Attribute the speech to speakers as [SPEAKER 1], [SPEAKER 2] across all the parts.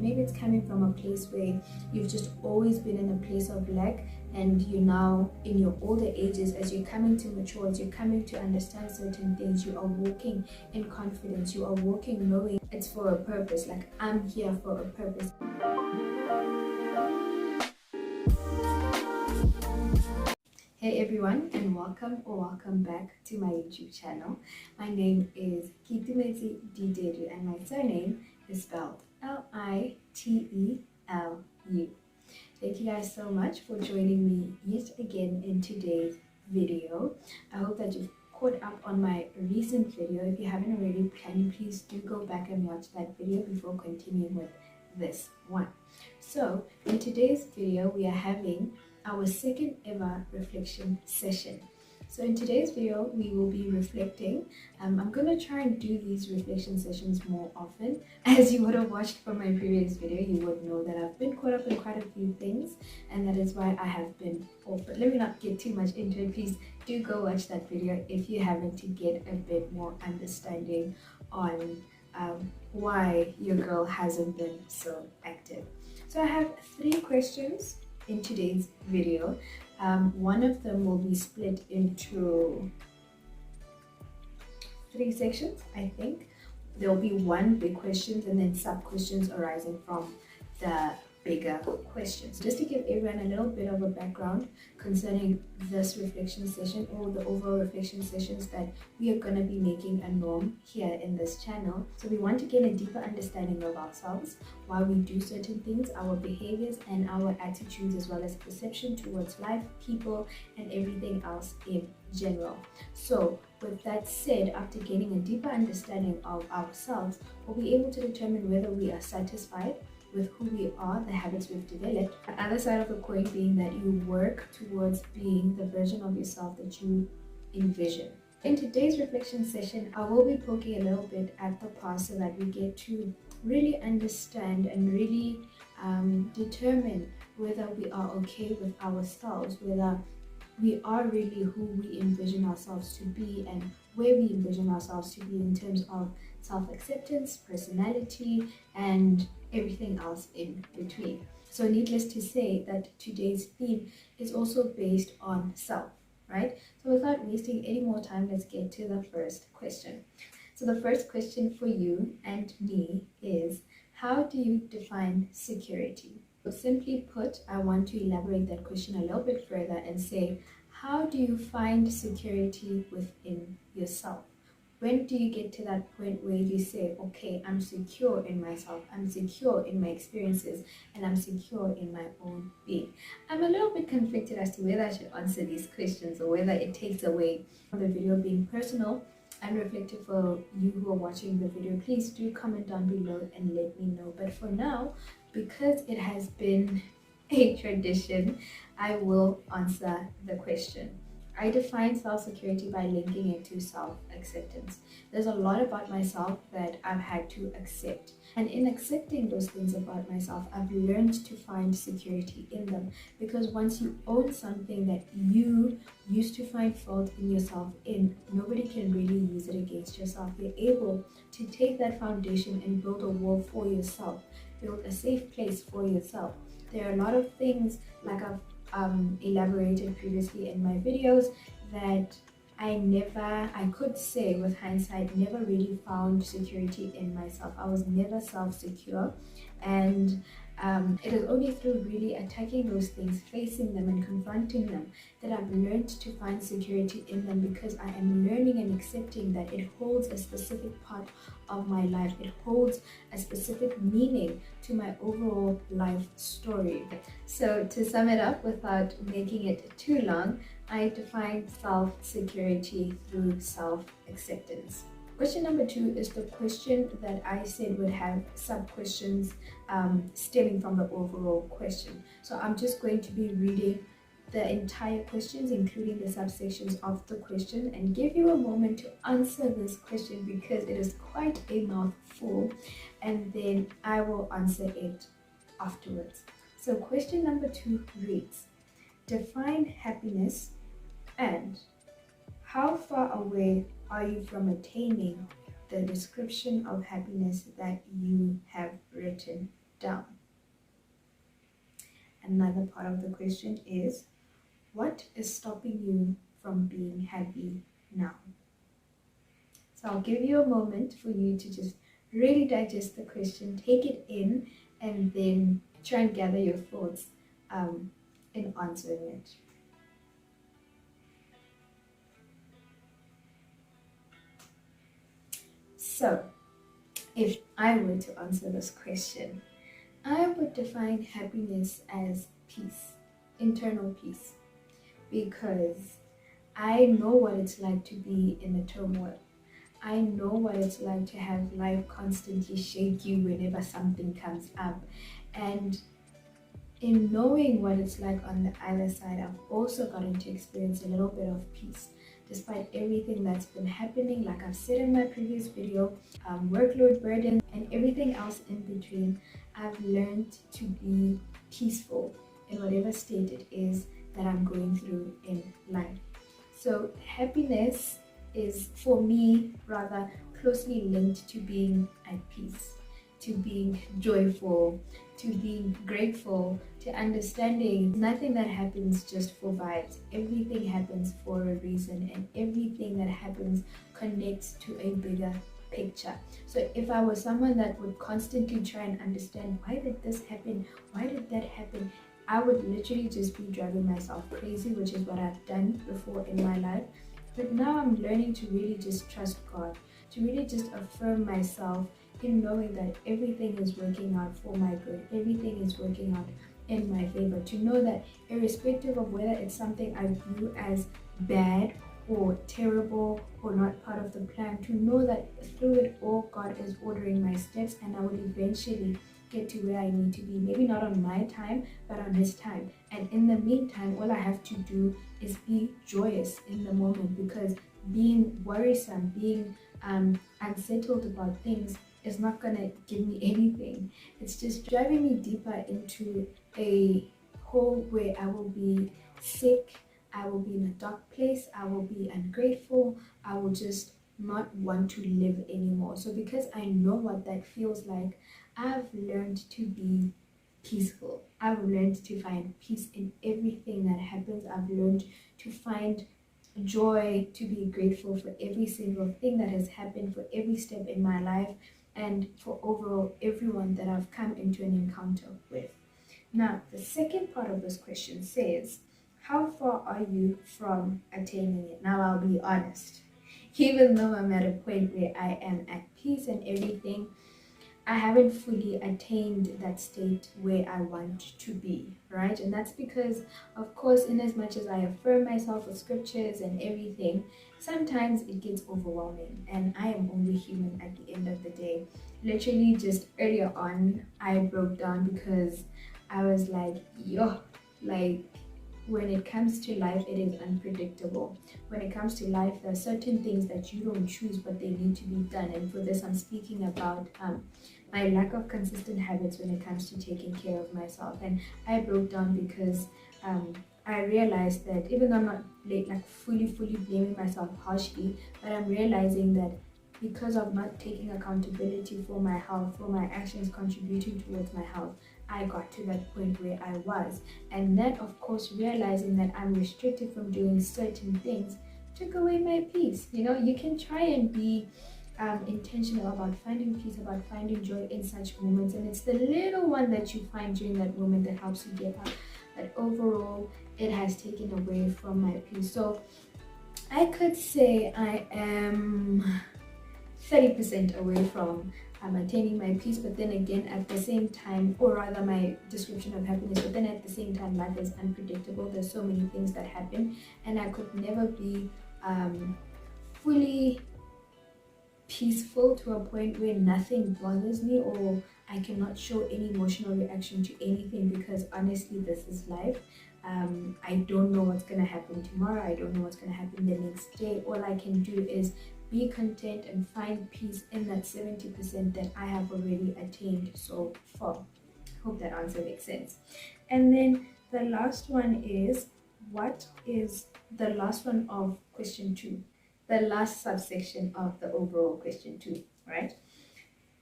[SPEAKER 1] Maybe it's coming from a place where you've just always been in a place of lack, and you now in your older ages, as you're coming to mature, as you're coming to understand certain things, you are walking in confidence, you are walking knowing it's for a purpose. Like, I'm here for a purpose. Hey everyone, and welcome back to my YouTube channel. My name is Kitumezi Didedu, and my surname is spelled Litelu. Thank you guys so much for joining me yet again in today's video. I hope that you've caught up on my recent video. If you haven't already, can you please do go back and watch that video before continuing with this one. So in today's video, we are having our second ever reflection session. So in today's video, we will be reflecting. I'm going to try and do these reflection sessions more often. As you would have watched from my previous video, you would know that I've been caught up in quite a few things, and that is why I have been off. But let me not get too much into it. Please do go watch that video if you haven't, to get a bit more understanding on why your girl hasn't been so active. So I have 3 questions in today's video. One of them will be split into 3 sections, I think. There will be one big question and then sub questions arising from the bigger questions. Just to give everyone a little bit of a background concerning this reflection session, or the overall reflection sessions that we are going to be making a norm here in this channel. So we want to gain a deeper understanding of ourselves, why we do certain things, our behaviors and our attitudes, as well as perception towards life, people, and everything else in general. So with that said, after gaining a deeper understanding of ourselves, we'll be able to determine whether we are satisfied with who we are, the habits we've developed. The other side of the coin being that you work towards being the version of yourself that you envision. In today's reflection session, I will be poking a little bit at the past so that we get to really understand and really determine whether we are okay with ourselves, whether we are really who we envision ourselves to be, and where we envision ourselves to be in terms of self-acceptance, personality, and everything else in between. So needless to say that today's theme is also based on self, right? So without wasting any more time, let's get to the first question. So the first question for you and me is, how do you define security? So simply put, I want to elaborate that question a little bit further and say, how do you find security within yourself? When do you get to that point where you say, okay, I'm secure in myself, I'm secure in my experiences, and I'm secure in my own being? I'm a little bit conflicted as to whether I should answer these questions or whether it takes away from the video being personal and reflective for you who are watching the video. Please do comment down below and let me know. But for now, because it has been a tradition, I will answer the question. I define self-security by linking it to self-acceptance. There's a lot about myself that I've had to accept. And in accepting those things about myself, I've learned to find security in them. Because once you own something that you used to find fault in yourself in, nobody can really use it against yourself. You're able to take that foundation and build a wall for yourself, build a safe place for yourself. There are a lot of things, like I've elaborated previously in my videos, that I could say with hindsight, never really found security in myself. I was never self-secure, and it is only through really attacking those things, facing them and confronting them, that I've learned to find security in them, because I am learning and accepting that it holds a specific part of my life. It holds a specific meaning to my overall life story. So to sum it up without making it too long, I define self-security through self-acceptance. Question number 2 is the question that I said would have sub-questions stemming from the overall question. So I'm just going to be reading the entire questions, including the subsections of the question, and give you a moment to answer this question because it is quite a mouthful, and then I will answer it afterwards. So question number 2 reads, define happiness, and how far away are you from attaining the description of happiness that you have written down. Another part of the question is, what is stopping you from being happy now? So I'll give you a moment for you to just really digest the question, take it in, and then try and gather your thoughts in answering it. So, if I were to answer this question, I would define happiness as peace, internal peace, because I know what it's like to be in a turmoil. I know what it's like to have life constantly shake you whenever something comes up. And in knowing what it's like on the other side, I've also gotten to experience a little bit of peace. Despite everything that's been happening, like I've said in my previous video, workload burden and everything else in between, I've learned to be peaceful in whatever state it is that I'm going through in life. So happiness is, for me, rather closely linked to being at peace, to being joyful, to being grateful, to understanding nothing that happens just for vibes. Everything happens for a reason, and everything that happens connects to a bigger picture. So if I was someone that would constantly try and understand, why did this happen? Why did that happen? I would literally just be driving myself crazy, which is what I've done before in my life. But now I'm learning to really just trust God, to really just affirm myself in knowing that everything is working out for my good, everything is working out in my favor, to know that irrespective of whether it's something I view as bad or terrible or not part of the plan, to know that through it all, God is ordering my steps and I will eventually get to where I need to be. Maybe not on my time, but on His time. And in the meantime, all I have to do is be joyous in the moment, because being worrisome, being unsettled about things is not gonna give me anything. It's just driving me deeper into a hole where I will be sick, I will be in a dark place, I will be ungrateful, I will just not want to live anymore. So because I know what that feels like, I've learned to be peaceful. I've learned to find peace in everything that happens. I've learned to find joy, to be grateful for every single thing that has happened, for every step in my life, and for overall everyone that I've come into an encounter with. Now, the second part of this question says, how far are you from attaining it? Now, I'll be honest. Even though I'm at a point where I am at peace and everything, I haven't fully attained that state where I want to be, right? And that's because, of course, in as much as I affirm myself with scriptures and everything, sometimes it gets overwhelming, and I am only human at the end of the day. Literally, just earlier on, I broke down because I was like, yo, like, when it comes to life, it is unpredictable. When it comes to life, there are certain things that you don't choose, but they need to be done. And for this, I'm speaking about my lack of consistent habits when it comes to taking care of myself. And I broke down because I realized that even though I'm not like fully blaming myself harshly, but I'm realizing that because of not taking accountability for my health, for my actions contributing towards my health, I got to that point where I was. And that, of course, realizing that I'm restricted from doing certain things took away my peace. You know, you can try and be intentional about finding peace, about finding joy in such moments, and it's the little one that you find during that moment that helps you get up. But overall, it has taken away from my peace. So I could say I am 30% away from attaining my peace, but then again, at the same time, or rather my description of happiness, but then at the same time, life is unpredictable. There's so many things that happen, and I could never be fully peaceful to a point where nothing bothers me or I cannot show any emotional reaction to anything, because honestly, this is life. I don't know what's gonna happen tomorrow. I don't know what's gonna happen the next day. All I can do is be content and find peace in that 70% that I have already attained so far. Hope that answer makes sense. And then the last one is, what is the last one of question 2? The last subsection of the overall question 2, right?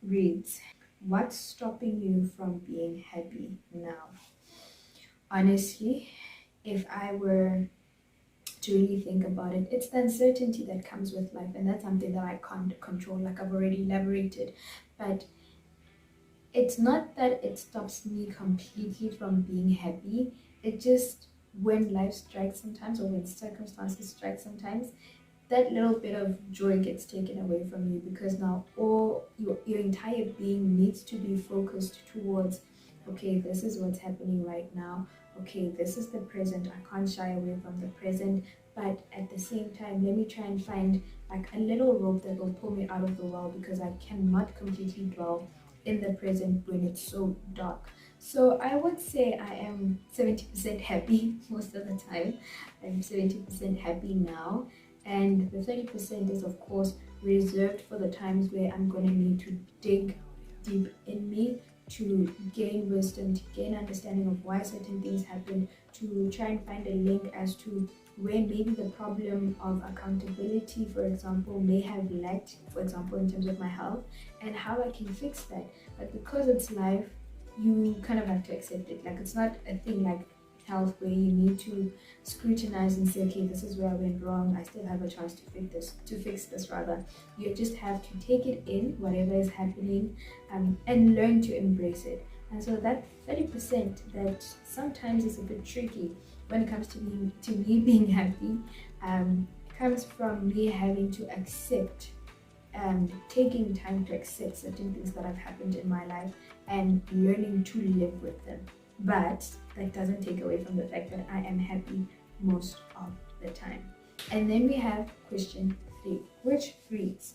[SPEAKER 1] Reads, What's stopping you from being happy now? Honestly, if I were to really think about it, it's the uncertainty that comes with life, and that's something that I can't control, like I've already elaborated. But it's not that it stops me completely from being happy. It just, when life strikes sometimes, or when circumstances strike sometimes, that little bit of joy gets taken away from you, because now all your entire being needs to be focused towards, okay, this is what's happening right now, okay, this is the present, I can't shy away from the present, but at the same time, let me try and find like a little rope that will pull me out of the well, because I cannot completely dwell in the present when it's so dark. So I would say I am 70% happy most of the time. I'm 70% happy now, and the 30% is, of course, reserved for the times where I'm going to need to dig deep in me to gain wisdom, to gain understanding of why certain things happen, to try and find a link as to where maybe the problem of accountability, for example, may have lacked, for example, in terms of my health, and how I can fix that. But because it's life, you kind of have to accept it. Like, it's not a thing like health where you need to scrutinize and say, okay, this is where I went wrong, I still have a chance to fix this rather. You just have to take it in, whatever is happening, and learn to embrace it. And so that 30% that sometimes is a bit tricky when it comes to me being happy, comes from me having to accept and taking time to accept certain things that have happened in my life and learning to live with them. But that doesn't take away from the fact that I am happy most of the time. And then we have question 3, which reads,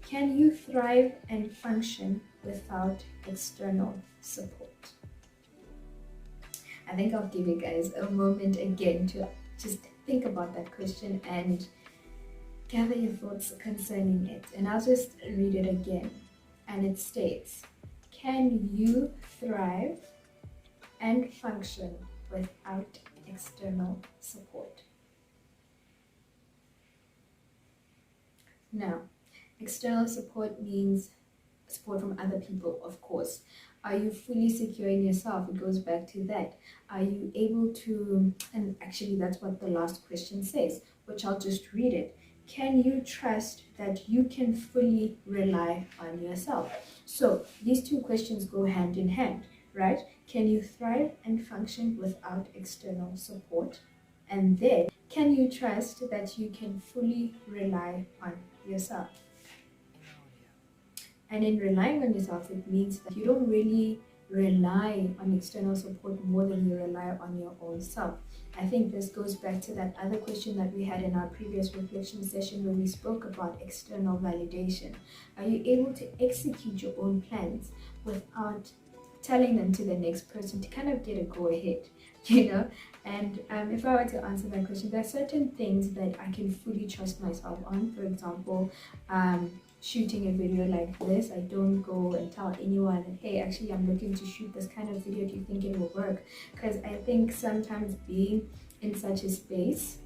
[SPEAKER 1] can you thrive and function without external support? I think I'll give you guys a moment again to just think about that question and gather your thoughts concerning it. And I'll just read it again. And it states, can you thrive and function without external support? Now, external support means support from other people, of course. Are you fully secure in yourself? It goes back to that. Are you able to, and actually that's what the last question says, which I'll just read it. Can you trust that you can fully rely on yourself? So these two questions go hand in hand, right? Can you thrive and function without external support? And then, can you trust that you can fully rely on yourself? And in relying on yourself, it means that you don't really rely on external support more than you rely on your own self. I think this goes back to that other question that we had in our previous reflection session where we spoke about external validation. Are you able to execute your own plans without telling them to the next person to kind of get a go ahead, you know? And if I were to answer that question, there are certain things that I can fully trust myself on. For example, shooting a video like this, I don't go and tell anyone that, hey, actually I'm looking to shoot this kind of video, do you think it will work? Because I think sometimes being in such a space,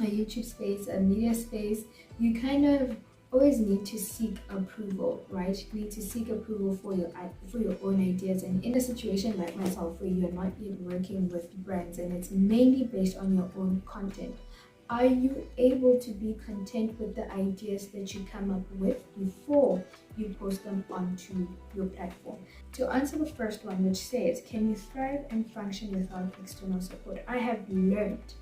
[SPEAKER 1] a YouTube space, a media space, you kind of always need to seek approval, right? You need to seek approval for your own ideas. And in a situation like myself where you're not yet working with brands and it's mainly based on your own content, are you able to be content with the ideas that you come up with before you post them onto your platform? To answer the first one, which says, can you thrive and function without external support? I have learned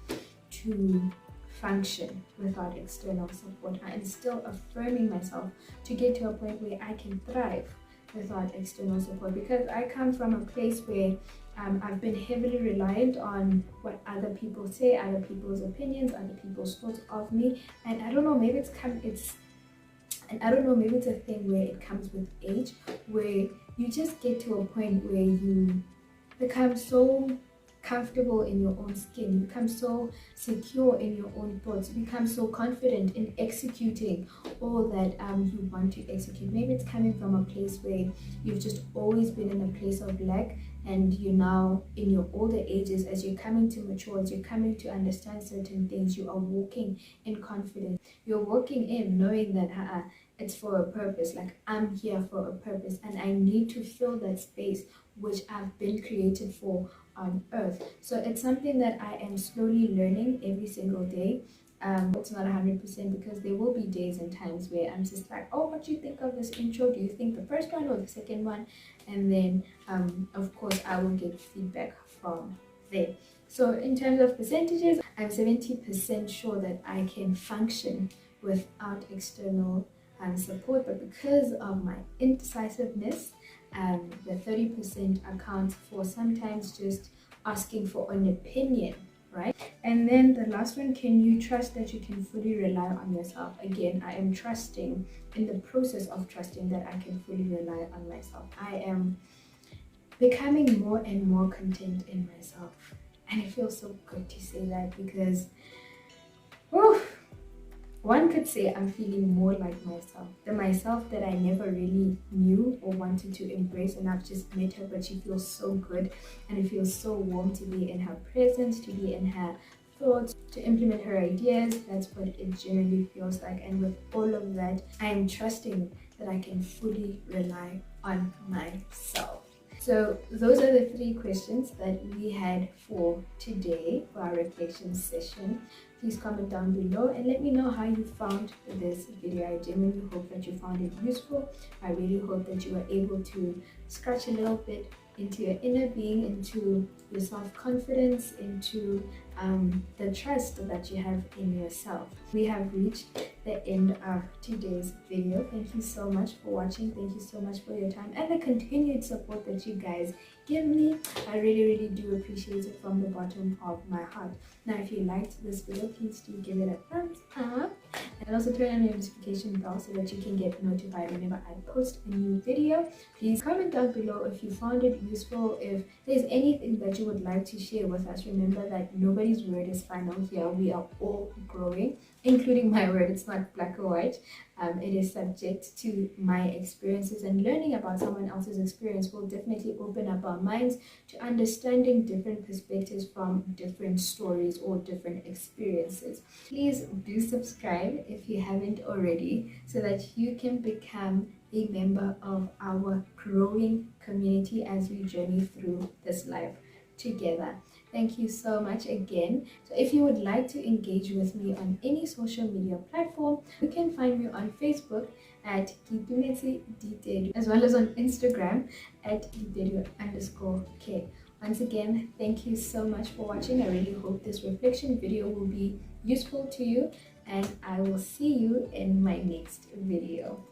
[SPEAKER 1] to function without external support. I am still affirming myself to get to a point where I can thrive without external support, because I come from a place where I've been heavily reliant on what other people say, other people's opinions, other people's thoughts of me. And I don't know, maybe it's a thing where it comes with age, where you just get to a point where you become so comfortable in your own skin, you become so secure in your own thoughts, you become so confident in executing all that you want to execute. Maybe it's coming from a place where you've just always been in a place of lack, and you're now in your older ages, as you're coming to mature, as you're coming to understand certain things, you are walking in confidence. You're walking in knowing that it's for a purpose. Like, I'm here for a purpose, and I need to fill that space which I've been created for on earth. So it's something that I am slowly learning every single day. It's not 100% because there will be days and times where I'm just like, oh, what do you think of this intro? Do you think the first one or the second one? And then of course I will get feedback from there. So in terms of percentages, I'm 70% sure that I can function without external support, but because of my indecisiveness, the 30% accounts for sometimes just asking for an opinion, right? And then the last one, can you trust that you can fully rely on yourself? Again, I am trusting, in the process of trusting, that I can fully rely on myself. I am becoming more and more content in myself, and it feels so good to say that, because whew, one could say I'm feeling more like myself, the myself that I never really knew or wanted to embrace, and I've just met her, but she feels so good, and it feels so warm to be in her presence, to be in her thoughts, to implement her ideas. That's what it generally feels like. And with all of that, I am trusting that I can fully rely on myself. So those are the 3 questions that we had for today for our reflection session. Please comment down below and let me know how you found this video. I genuinely hope that you found it useful. I really hope that you were able to scratch a little bit into your inner being, into your self-confidence, into the trust that you have in yourself. We have reached the end of today's video. Thank you so much for watching. Thank you so much for your time and the continued support that you guys give me. I really do appreciate it from the bottom of my heart. Now, if you liked this video, please do give it a thumbs up, and also turn on your notification bell so that you can get notified whenever I post a new video. Please comment down below if you found it useful, if there's anything that you would like to share with us. Remember that nobody's word is final here. We are all growing, including my word. It's not black or white. It is subject to my experiences, and learning about someone else's experience will definitely open up our minds to understanding different perspectives from different stories or different experiences. Please do subscribe if you haven't already, so that you can become a member of our growing community as we journey through this life together. Thank you so much again. So if you would like to engage with me on any social media platform, you can find me on Facebook at Kitumetse, as well as on Instagram at _K. Once again, thank you so much for watching. I really hope this reflection video will be useful to you, and I will see you in my next video.